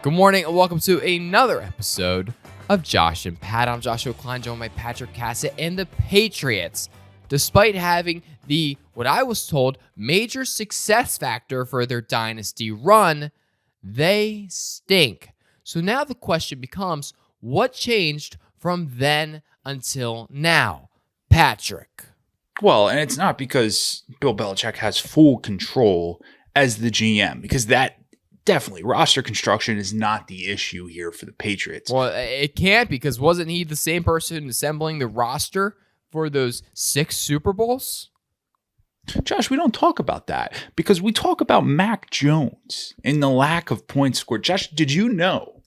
Good morning and welcome to another episode of Josh and Pat. I'm Joshua Klein, joined by Patrick Cassett and the Patriots. Despite having what I was told, major success factor for their dynasty run, they stink. So now the question becomes, what changed from then until now? Patrick. Well, and it's not because Bill Belichick has full control as the GM, because that definitely roster construction is not the issue here for the Patriots. Well, it can't, because wasn't he the same person assembling the roster for those 6 Super Bowls? Josh, we don't talk about that because we talk about Mac Jones and the lack of points scored. Josh, did you know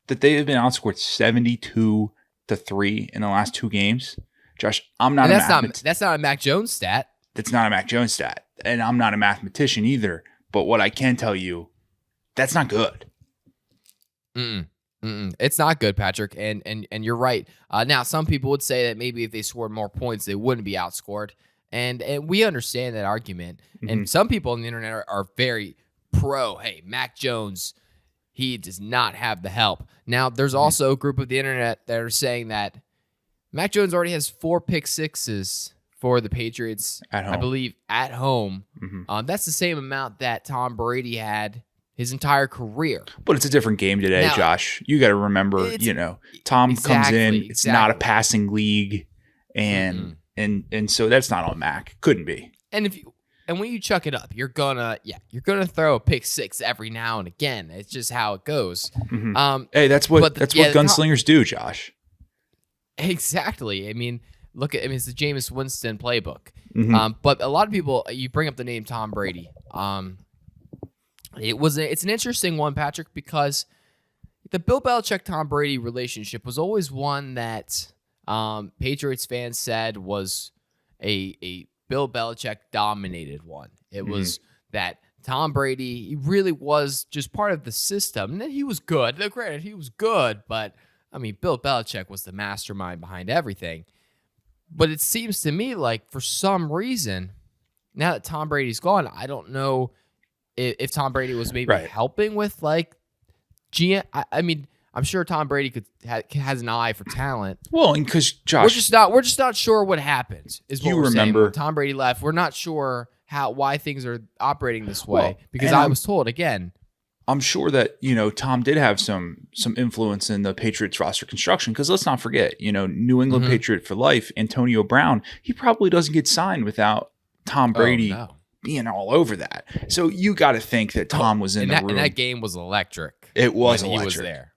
that they have been outscored 72-3 in the last 2 games? Josh, I'm not that's not a Mac Jones stat. That's not a Mac Jones stat, and I'm not a mathematician either. But what I can tell you, that's not good. It's not good, Patrick, and you're right. Now, some people would say that maybe if they scored more points, they wouldn't be outscored, and we understand that argument. Mm-hmm. And some people on the internet are very pro. Hey, Mac Jones, he does not have the help. Now, there's also a group of the internet that are saying that Mac Jones already has 4 pick sixes for the Patriots, at home. I believe, at home. Mm-hmm. That's the same amount that Tom Brady had his entire career. But it's a different game today, now, Josh. You got to remember, Tom comes in. It's not a passing league, and so that's not on Mac. Couldn't be. And when you chuck it up, you're gonna throw a pick 6 every now and again. It's just how it goes. Mm-hmm. Hey, that's what gunslingers do, Josh. Exactly. I mean, it's the Jameis Winston playbook. Mm-hmm. But a lot of people, you bring up the name Tom Brady. It's an interesting one, Patrick, because the Bill Belichick-Tom Brady relationship was always one that Patriots fans said was a Bill Belichick-dominated one. It was that Tom Brady, he really was just part of the system. And he was good. Now, granted, he was good, but, I mean, Bill Belichick was the mastermind behind everything. But it seems to me like, for some reason, now that Tom Brady's gone, I don't know if Tom Brady was maybe helping with like GM. I mean, I'm sure Tom Brady has an eye for talent. Well, and because Josh, we're just not sure what happened. Is what you we're remember saying. When Tom Brady left? We're not sure why things are operating this way, because I was told again. I'm sure that Tom did have some influence in the Patriots roster construction, because let's not forget, New England Patriot for life, Antonio Brown. He probably doesn't get signed without Tom Brady. Oh, no. Being all over that. So you got to think that Tom was in the room. And that game was electric. It was electric. He was there.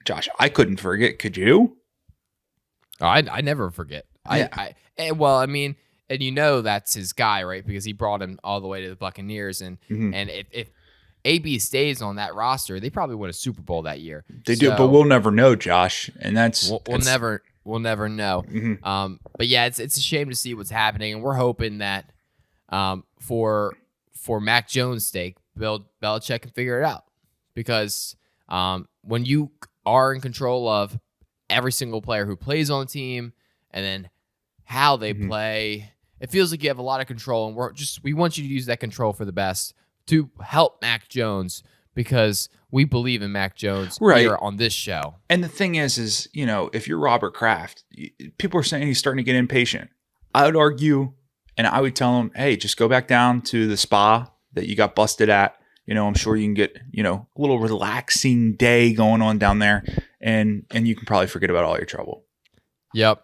Josh, I couldn't forget. Could you? Oh, I never forget. Yeah. And that's his guy, right? Because he brought him all the way to the Buccaneers. And if AB stays on that roster, they probably win a Super Bowl that year. They do, but we'll never know, Josh. And we'll never know. Mm-hmm. But yeah, it's a shame to see what's happening. And we're hoping that for Mac Jones' sake, Bill Belichick can figure it out, because when you are in control of every single player who plays on the team and then how they play, it feels like you have a lot of control, and we want you to use that control for the best to help Mac Jones, because we believe in Mac Jones here on this show. And the thing is if you're Robert Kraft, people are saying he's starting to get impatient. I would argue, and I would tell him, hey, just go back down to the spa that you got busted at. I'm sure you can get, a little relaxing day going on down there, and you can probably forget about all your trouble. Yep.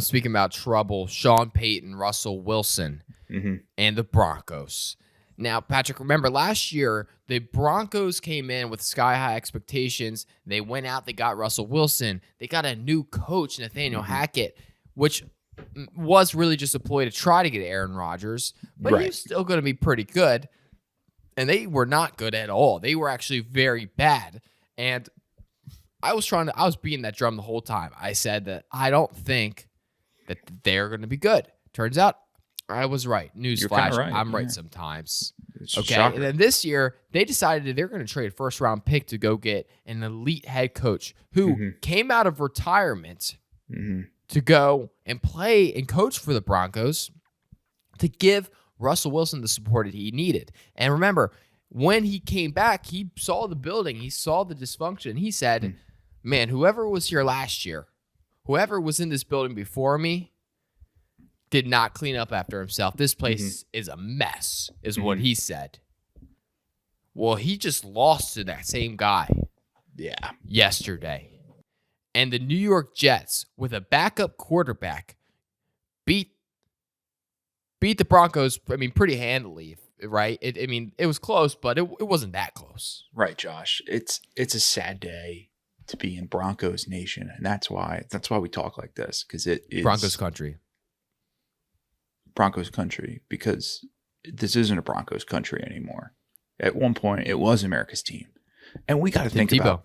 Speaking about trouble, Sean Payton, Russell Wilson, and the Broncos. Now, Patrick, remember last year, the Broncos came in with sky-high expectations. They went out, they got Russell Wilson. They got a new coach, Nathaniel Hackett, which was really just a ploy to try to get Aaron Rodgers, but he was still going to be pretty good. And they were not good at all. They were actually very bad. And I was beating that drum the whole time. I said that I don't think that they're going to be good. Turns out I was right. Newsflash, right. I'm right sometimes. Okay. And then this year, they decided they're going to trade a first-round pick to go get an elite head coach who came out of retirement to go and play and coach for the Broncos, to give Russell Wilson the support that he needed. And remember, when he came back, he saw the building, he saw the dysfunction. He said, man, whoever was here last year, whoever was in this building before me, did not clean up after himself. This place is a mess, is what he said. Well, he just lost to that same guy yesterday. And the New York Jets, with a backup quarterback, beat the Broncos, pretty handily, right? It was close, but it wasn't that close. Right, Josh. It's a sad day to be in Broncos Nation, and that's why we talk like this, because it is Broncos country. Broncos country, because this isn't a Broncos country anymore. At one point, it was America's team, and we got to think about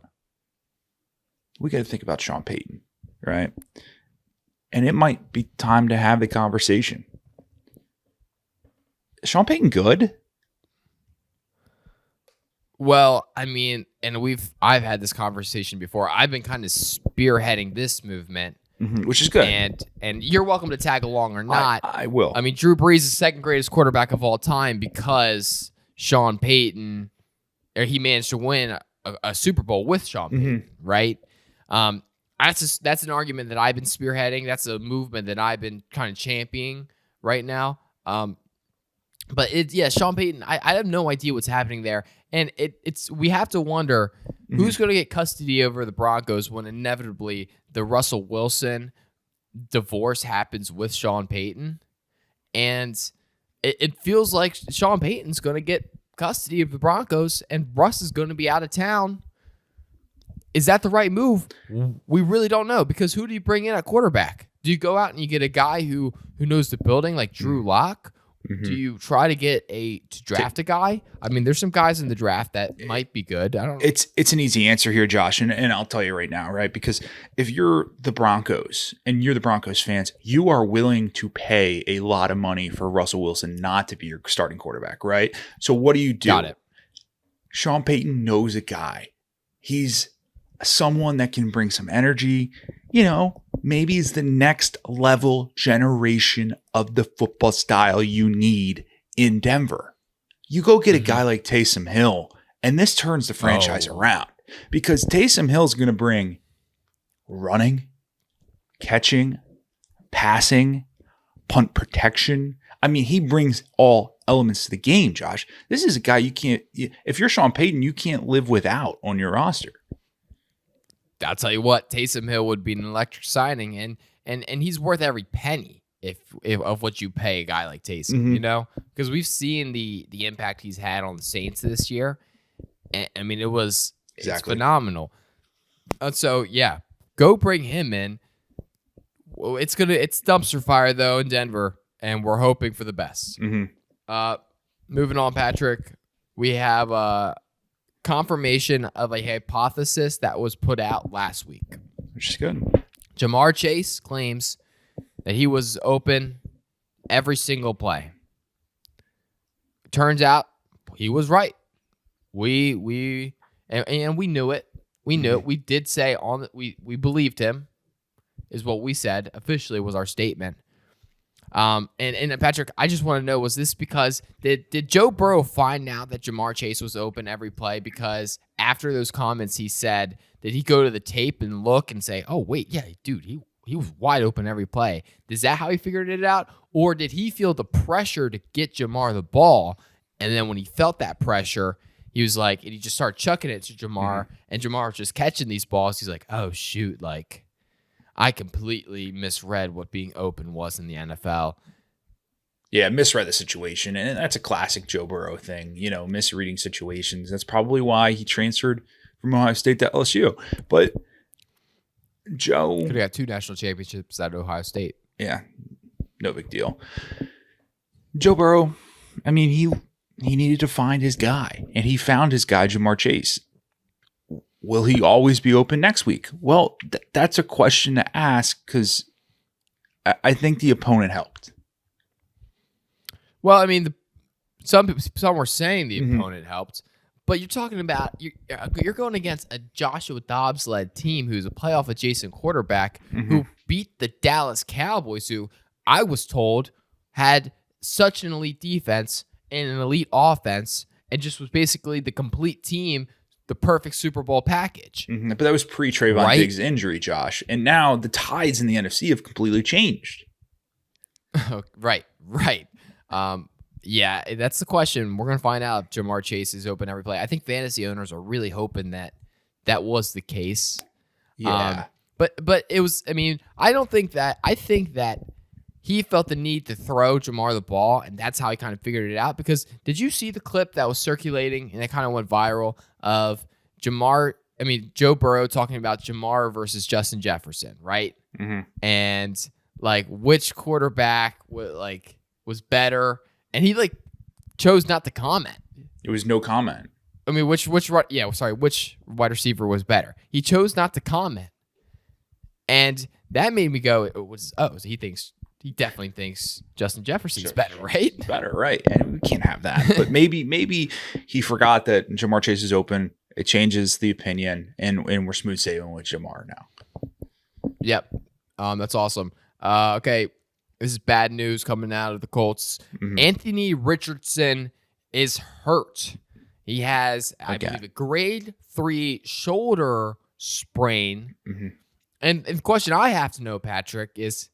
Sean Payton, right? And it might be time to have the conversation. Is Sean Payton good? Well, and I've had this conversation before. I've been kind of spearheading this movement, which is good. And you're welcome to tag along or not. I will. Drew Brees is the second greatest quarterback of all time because Sean Payton, or he managed to win a Super Bowl with Sean Payton, right? That's an argument that I've been spearheading. That's a movement that I've been kind of championing right now. But Sean Payton, I have no idea what's happening there. And we have to wonder who's going to get custody over the Broncos when inevitably the Russell Wilson divorce happens with Sean Payton. And it feels like Sean Payton's going to get custody of the Broncos and Russ is going to be out of town. Is that the right move? We really don't know, because who do you bring in at quarterback? Do you go out and you get a guy who knows the building like Drew Lock? Do you try to draft a guy? There's some guys in the draft that might be good. I don't know. It's an easy answer here, Josh, and I'll tell you right now, right? Because if you're the Broncos and you're the Broncos fans, you are willing to pay a lot of money for Russell Wilson not to be your starting quarterback, right? So what do you do? Got it. Sean Payton knows a guy. He's someone that can bring some energy, maybe is the next level generation of the football style you need in Denver. You go get a guy like Taysom Hill, and this turns the franchise around, because Taysom Hill is going to bring running, catching, passing, punt protection. He brings all elements to the game, Josh. This is a guy if you're Sean Payton, you can't live without on your roster. I'll tell you what, Taysom Hill would be an electric signing, and he's worth every penny if of what you pay a guy like Taysom, because we've seen the impact he's had on the Saints this year. And, it's phenomenal. So go bring him in. Well, it's dumpster fire though in Denver, and we're hoping for the best. Moving on, Patrick, we have confirmation of a hypothesis that was put out last week, which is good. Jamar Chase claims that he was open every single play. Turns out he was right. We knew it. We knew it. We did say we believed him, is what we said. Officially was our statement. And Patrick, I just want to know, was this because did Joe Burrow find out that Jamar Chase was open every play? Because after those comments he said, did he go to the tape and look and say, oh wait, yeah, dude, he was wide open every play? Is that how he figured it out? Or did he feel the pressure to get Jamar the ball, and then when he felt that pressure, he was like, and he just started chucking it to Jamar, and Jamar was just catching these balls. He's like, oh shoot, like I completely misread what being open was in the NFL. Yeah, misread the situation. And that's a classic Joe Burrow thing, misreading situations. That's probably why he transferred from Ohio State to LSU. But Joe could have got 2 national championships at Ohio State. Yeah, no big deal. Joe Burrow, he needed to find his guy, and he found his guy, Jamar Chase. Will he always be open next week? Well, that's a question to ask, because I think the opponent helped. Well, some were saying the opponent helped, but you're talking about you're going against a Joshua Dobbs-led team who's a playoff adjacent quarterback who beat the Dallas Cowboys, who I was told had such an elite defense and an elite offense, and just was basically the complete team, the perfect Super Bowl package. But that was pre-Trayvon Diggs injury, Josh. And now the tides in the NFC have completely changed. Right. Yeah, that's the question. We're going to find out if Jamar Chase is open every play. I think fantasy owners are really hoping that was the case. Yeah. But it was, I mean, I think that he felt the need to throw Jamar the ball, and that's how he kind of figured it out. Because did you see the clip that was circulating, and it kind of went viral, of Joe Burrow talking about Jamar versus Justin Jefferson, right? And like which quarterback was better, and he chose not to comment. It was no comment. I mean, which wide receiver was better? He chose not to comment, and that made me go, so he definitely thinks Justin Jefferson's better, right? Better, right? And we can't have that. But maybe he forgot that Jamar Chase is open. It changes the opinion, and we're smooth sailing with Jamar now. Yep, that's awesome. Okay, this is bad news coming out of the Colts. Anthony Richardson is hurt. He has, I believe, a grade 3 shoulder sprain. And the question I have to know, Patrick, is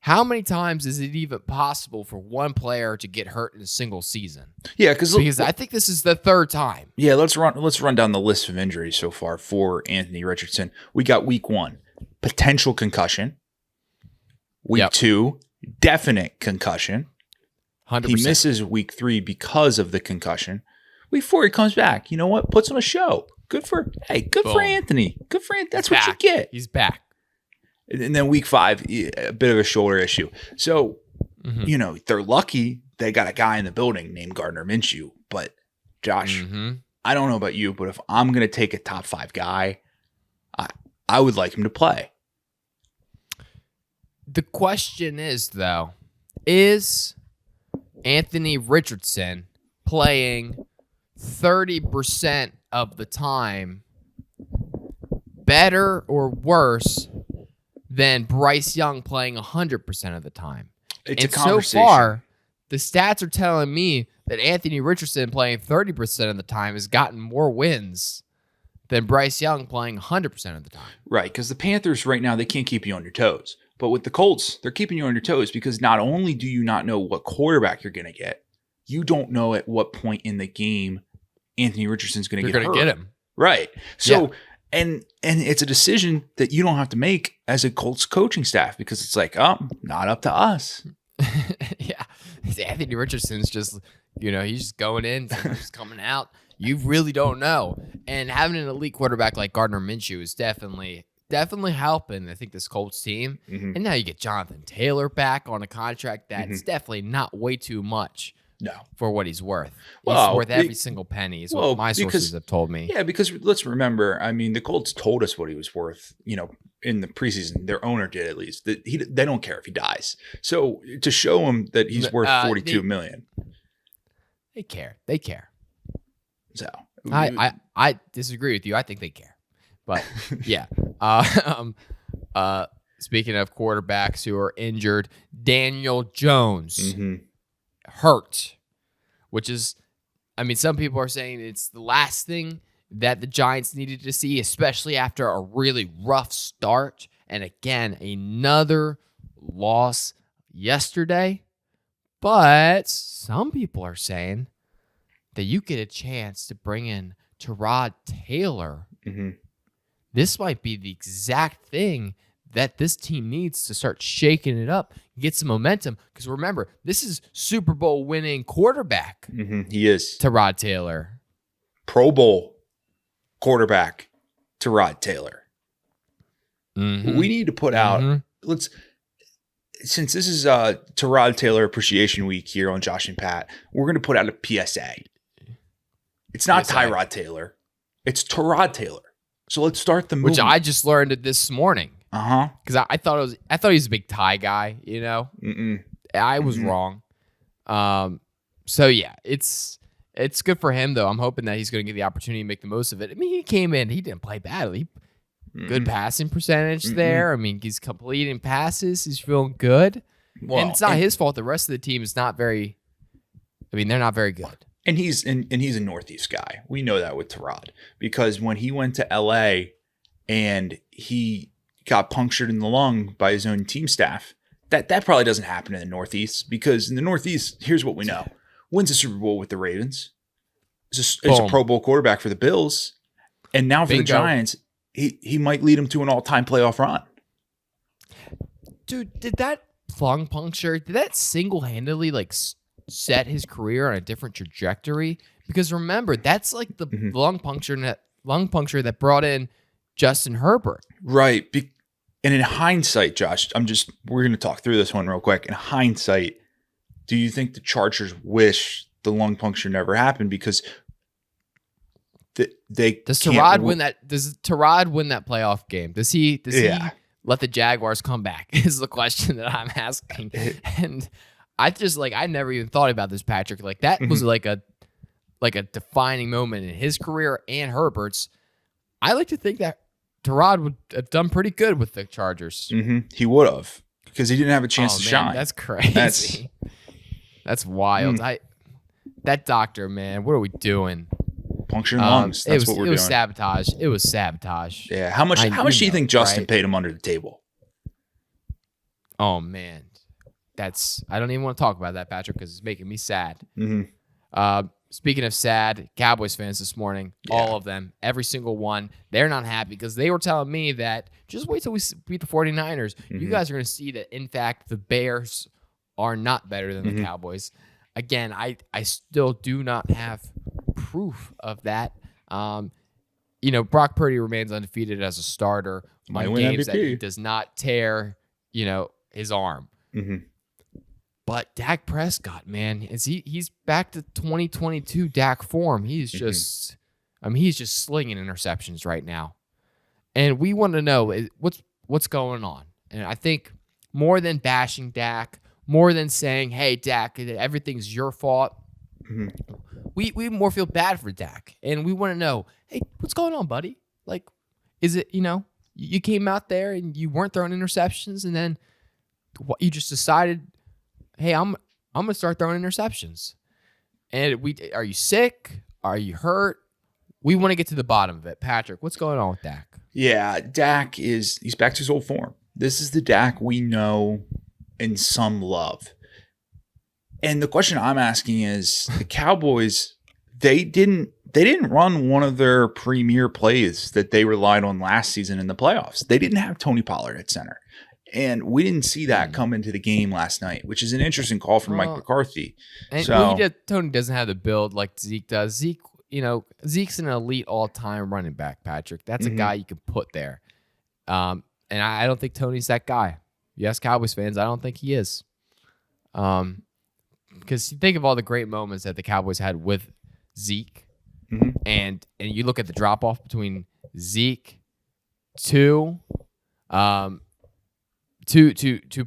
how many times is it even possible for one player to get hurt in a single season? Yeah, because I think this is the third time. Yeah, let's run down the list of injuries so far for Anthony Richardson. We got week 1, potential concussion. Week 2, definite concussion. 100%. He misses week 3 because of the concussion. Week 4, he comes back. You know what? Puts on a show. Good for Anthony. Good for Anthony. That's what you get. He's back. And then week 5, a bit of a shoulder issue. So, they're lucky they got a guy in the building named Gardner Minshew. But, Josh, I don't know about you, but if I'm going to take a top 5 guy, I would like him to play. The question is, though, is Anthony Richardson playing 30% of the time better or worse than Bryce Young playing 100% of the time? It's a conversation. So far, the stats are telling me that Anthony Richardson playing 30% of the time has gotten more wins than Bryce Young playing 100% of the time. Right, because the Panthers right now, they can't keep you on your toes. But with the Colts, they're keeping you on your toes because not only do you not know what quarterback you're going to get, you don't know at what point in the game Anthony Richardson's going to get hurt. You're going to get him. Right. So, and it's a decision that you don't have to make as a Colts coaching staff because it's like, not up to us. Yeah. Anthony Richardson's just, he's just going in, just coming out. You really don't know. And having an elite quarterback like Gardner Minshew is definitely helping, I think, this Colts team. And now you get Jonathan Taylor back on a contract that's definitely not way too much for what he's worth. He's worth every single penny is what my sources have told me. Yeah, because let's remember, the Colts told us what he was worth, in the preseason. Their owner did, at least. They don't care if he dies. So to show him that he's worth $42 million. They care. So I disagree with you. I think they care. But yeah. Speaking of quarterbacks who are injured, Daniel Jones hurt, which is, some people are saying it's the last thing that the Giants needed to see, especially after a really rough start. And again, another loss yesterday. But some people are saying that you get a chance to bring in Tyrod Taylor. This might be the exact thing that this team needs to start shaking it up, get some momentum. Because remember, this is Super Bowl winning quarterback. He is. Tyrod Taylor. Pro Bowl quarterback, Tyrod Taylor. We need to put out, since this is Tyrod Taylor Appreciation Week here on Josh and Pat, we're going to put out a PSA. It's not Tyrod Taylor. It's Tyrod Taylor. So let's start the movement. Which I just learned it this morning. Because I thought he was a big Ty guy, I was wrong. So yeah, it's good for him though. I'm hoping that he's going to get the opportunity to make the most of it. He came in, he didn't play badly. Good passing percentage there. He's completing passes. He's feeling good. And it's not his fault. The rest of the team is not very. They're not very good. And he's a Northeast guy. We know that with Tyrod, because when he went to LA and he got punctured in the lung by his own team staff, that probably doesn't happen in the Northeast, because in the Northeast, here's what we know. Wins a Super Bowl with the Ravens. Is a Pro Bowl quarterback for the Bills. And now for the Giants, he might lead them to an all-time playoff run. Dude, did that lung puncture, did that single-handedly like set his career on a different trajectory? Because remember, that's like the lung puncture that brought in Justin Herbert. Right. And in hindsight, Josh, we're going to talk through this one real quick. In hindsight, do you think the Chargers wish the lung puncture never happened, because does Tyrod win that? Does Tyrod win that playoff game? Does he let the Jaguars come back? Is the question that I'm asking. And I never even thought about this, Patrick. Like that was like a defining moment in his career and Herbert's. I like to think that Tyrod would have done pretty good with the Chargers. He would have, because he didn't have a chance to shine. That's crazy. That's wild. That doctor, man, what are we doing? Puncturing lungs. That's what we're doing. It was sabotage. Yeah. How much do you think Justin paid him under the table? Oh man, I don't even want to talk about that, Patrick, because it's making me sad. Speaking of sad, Cowboys fans this morning, all of them, every single one, they're not happy because they were telling me that just wait till we beat the 49ers. You guys are going to see that, in fact, the Bears are not better than the Cowboys. Again, I still do not have proof of that. Brock Purdy remains undefeated as a starter on games that he does not tear, his arm. But Dak Prescott, man, he's back to 2022 Dak form. He's just, he's just slinging interceptions right now, and we want to know what's going on. And I think more than bashing Dak, more than saying, "Hey, Dak, everything's your fault," we more feel bad for Dak, and we want to know, "Hey, what's going on, buddy? Like, is it you came out there and you weren't throwing interceptions, and then you just decided." Hey, I'm gonna start throwing interceptions. And are you sick? Are you hurt? We want to get to the bottom of it. Patrick, what's going on with Dak? Yeah, Dak he's back to his old form. This is the Dak we know and some love. And the question I'm asking is, the Cowboys, they didn't run one of their premier plays that they relied on last season in the playoffs. They didn't have Tony Pollard at center. And we didn't see that come into the game last night, which is an interesting call from Mike McCarthy. And Tony doesn't have the build like Zeke does. Zeke's an elite all-time running back, Patrick. That's a guy you can put there. And I don't think Tony's that guy. Yes, Cowboys fans, I don't think he is. Because you think of all the great moments that the Cowboys had with Zeke, and you look at the drop-off between Zeke to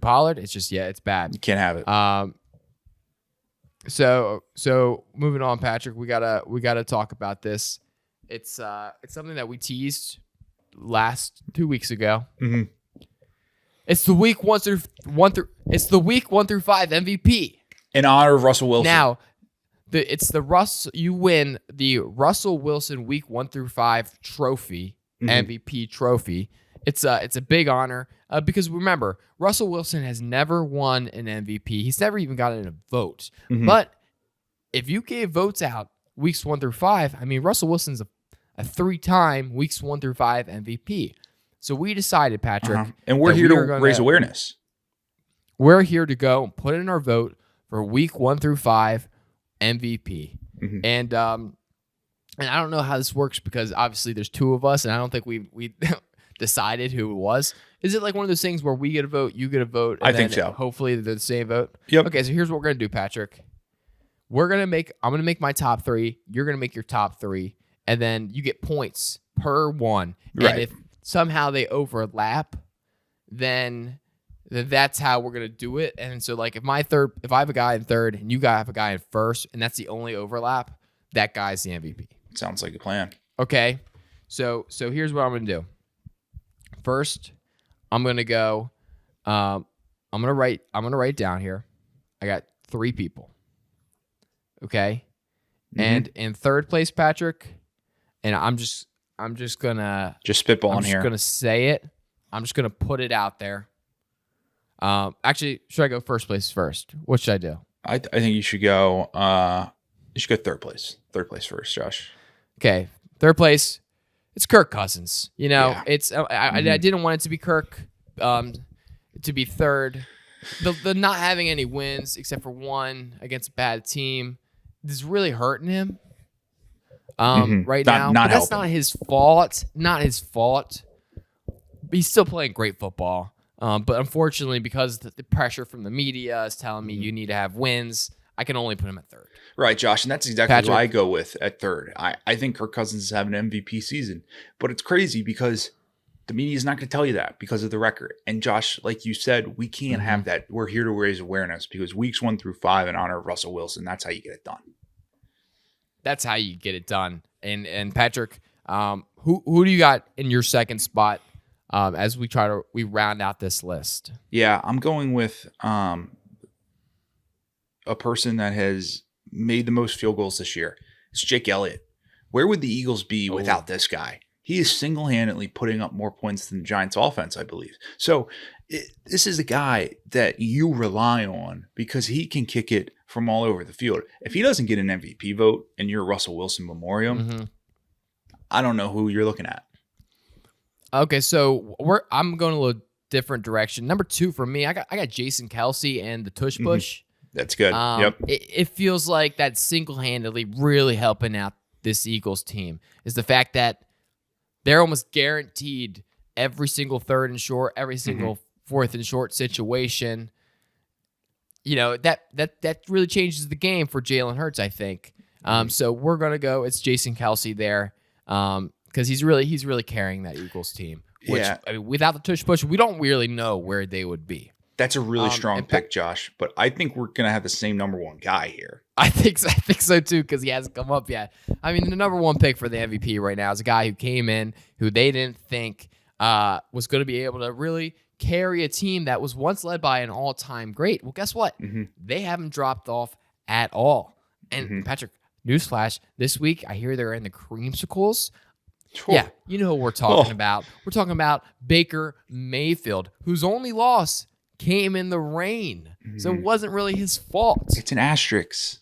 Pollard, it's just it's bad. You can't have it. So moving on, Patrick, we gotta talk about this. It's something that we teased last 2 weeks ago. It's the week 1 through 5 MVP in honor of Russell Wilson. Now, you win the Russell Wilson week 1 through 5 trophy, MVP trophy. It's a big honor because remember, Russell Wilson has never won an MVP. He's never even gotten a vote. But if you gave votes out weeks 1 through 5, I mean, Russell Wilson's a 3-time weeks 1 through 5 MVP. So we decided, Patrick, and we're here to raise awareness. We're here to go and put in our vote for week 1 through 5 MVP. And I don't know how this works because obviously there's two of us, and I don't think we decided who it was. Is it like one of those things where we get a vote, you get a vote? And I think so. Hopefully they're the same vote. Yep. Okay, so here's what we're gonna do, Patrick. I'm gonna make my top 3. You're gonna make your top 3, and then you get points per one. Right. And if somehow they overlap, then that's how we're gonna do it. And so, like, if I have a guy in third and you have a guy in first, and that's the only overlap, that guy's the MVP. Sounds like a plan. Okay, so here's what I'm gonna do. First, I'm gonna go. I'm gonna write down here. I got 3 people. Okay, And in third place, Patrick, and I'm just gonna spitballing here. I'm just gonna say it. I'm just gonna put it out there. Actually, should I go first place first? What should I do? I think you should go. You should go third place. Third place first, Josh. Okay, third place. It's Kirk Cousins. It's I didn't want it to be Kirk. To be third. The not having any wins except for one against a bad team is really hurting him. Right now. Not but that's helping. not his fault. Not his fault. He's still playing great football. But unfortunately, because the pressure from the media is telling me you need to have wins, I can only put him at third. Right, Josh. And that's exactly who I go with at third. I think Kirk Cousins is having an MVP season. But it's crazy because the media is not going to tell you that because of the record. And Josh, like you said, we can't have that. We're here to raise awareness because weeks 1 through 5 in honor of Russell Wilson, that's how you get it done. That's how you get it done. And Patrick, who do you got in your second spot as we round out this list? Yeah, I'm going with a person that has made the most field goals this year. It's Jake Elliott. Where would the Eagles be without this guy? He is single-handedly putting up more points than the Giants offense, I believe. So this is a guy that you rely on because he can kick it from all over the field. If he doesn't get an MVP vote in your Russell Wilson memoriam, I don't know who you're looking at. Okay, so I'm going a little different direction. Number 2 for me, I got Jason Kelsey and the Tush Push. That's good. Yep. It feels like that single-handedly really helping out this Eagles team is the fact that they're almost guaranteed every single third and short, every single fourth and short situation. That really changes the game for Jalen Hurts, I think. So we're gonna go. It's Jason Kelsey there because he's really carrying that Eagles team. Which, I mean, without the Tush Push, we don't really know where they would be. That's a really strong pick, Josh. But I think we're gonna have the same number 1 guy here. I think so too because he hasn't come up yet. I mean, the number 1 pick for the MVP right now is a guy who came in who they didn't think was going to be able to really carry a team that was once led by an all-time great. Well, guess what? They haven't dropped off at all. And Patrick, newsflash, this week I hear they're in the creamsicles. Yeah, you know who we're talking about. We're talking about Baker Mayfield, whose only loss came in the rain. So it wasn't really his fault. It's an asterisk.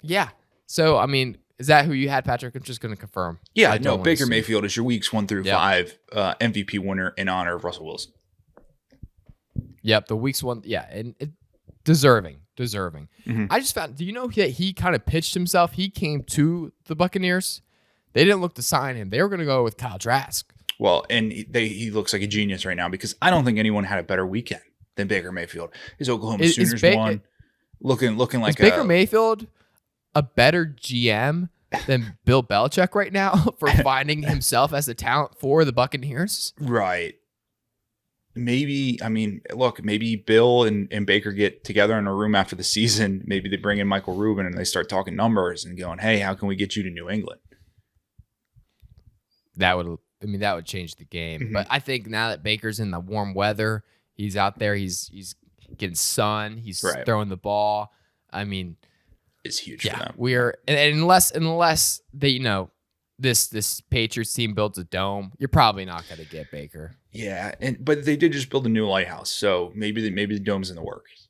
Yeah. So, I mean, is that who you had, Patrick? I'm just going to confirm. Yeah, no, Baker Mayfield is your weeks 1 through 5 MVP winner in honor of Russell Wilson. Yep, the weeks 1. Yeah, and deserving. I just found, do you know that he kind of pitched himself? He came to the Buccaneers. They didn't look to sign him. They were going to go with Kyle Trask. Well, and he looks like a genius right now because I don't think anyone had a better weekend than Baker Mayfield. His Oklahoma Sooners won, looking like Baker Mayfield a better GM than Bill Belichick right now for finding himself as a talent for the Buccaneers? Right. Maybe, I mean, look, maybe Bill and Baker get together in a room after the season. Maybe they bring in Michael Rubin and they start talking numbers and going, hey, how can we get you to New England? That would change the game. But I think now that Baker's in the warm weather, he's out there, he's getting sun, he's throwing the ball. I mean, it's huge for them. And unless they, this Patriots team builds a dome, you're probably not going to get Baker. Yeah, but they did just build a new lighthouse, so maybe the dome's in the works.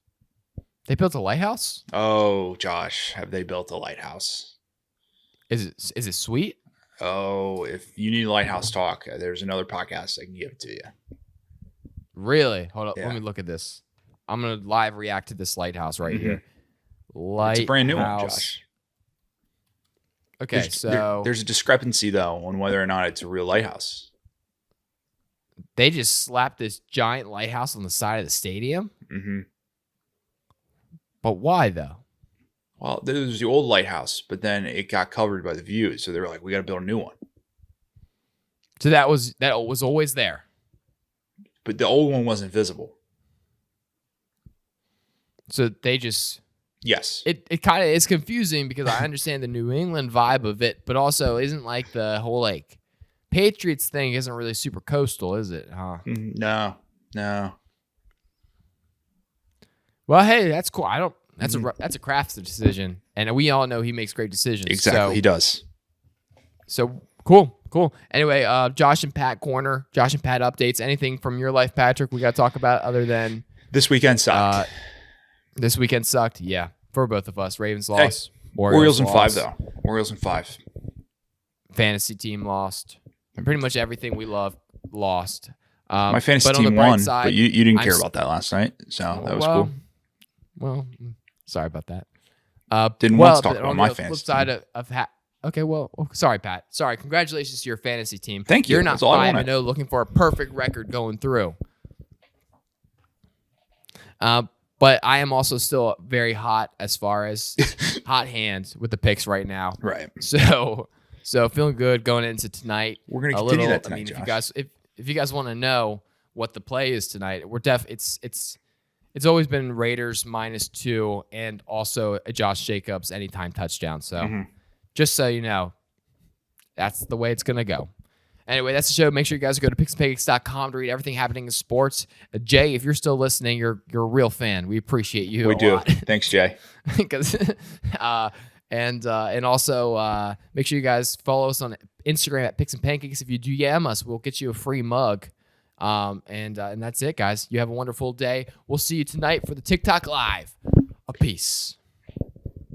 They built a lighthouse? Oh, Josh, have they built a lighthouse? Is it sweet? Oh, if you need lighthouse talk, there's another podcast I can give it to you. Really? Hold up, let me look at this. I'm gonna live react to this lighthouse right here. It's a brand new one, Josh. Okay, there's a discrepancy though on whether or not it's a real lighthouse. They just slapped this giant lighthouse on the side of the stadium. But why though? Well, there was the old lighthouse, but then it got covered by the views, so they were like, "We got to build a new one." So that was always there, but the old one wasn't visible. So they just yes. It kind of is confusing because I understand the New England vibe of it, but also isn't like the whole like Patriots thing isn't really super coastal, is it? Huh? No. Well, hey, that's cool. That's a Kraft's decision, and we all know he makes great decisions. Exactly, so, he does. So cool. Anyway, Josh and Pat corner. Josh and Pat updates. Anything from your life, Patrick? We got to talk about other than this weekend sucked. This weekend sucked. Yeah, for both of us. Ravens lost. Orioles in 5 though. Orioles in 5. Fantasy team lost. Pretty much everything we love lost. My fantasy team won, but you didn't care about that last night, so that was cool. Well, sorry about that. Didn't want to talk about my fantasy flip side okay, well, sorry, Pat. Sorry. Congratulations to your fantasy team. Thank you. You're not 5-0 looking for a perfect record going through. But I am also still very hot as far as hot hands with the picks right now. Right. So feeling good going into tonight. We're gonna continue that tonight. I mean, Josh. if you guys want to know what the play is tonight, it's always been Raiders -2 and also a Josh Jacobs anytime touchdown. So just so you know, that's the way it's gonna go. Anyway, that's the show. Make sure you guys go to picksandpancakes.com to read everything happening in sports. Jay, if you're still listening, you're a real fan. We appreciate you. We do. Thanks, Jay. And also make sure you guys follow us on Instagram at Picks and Pancakes. If you DM us, we'll get you a free mug. And that's it, guys. You have a wonderful day. We'll see you tonight for the TikTok Live. A peace.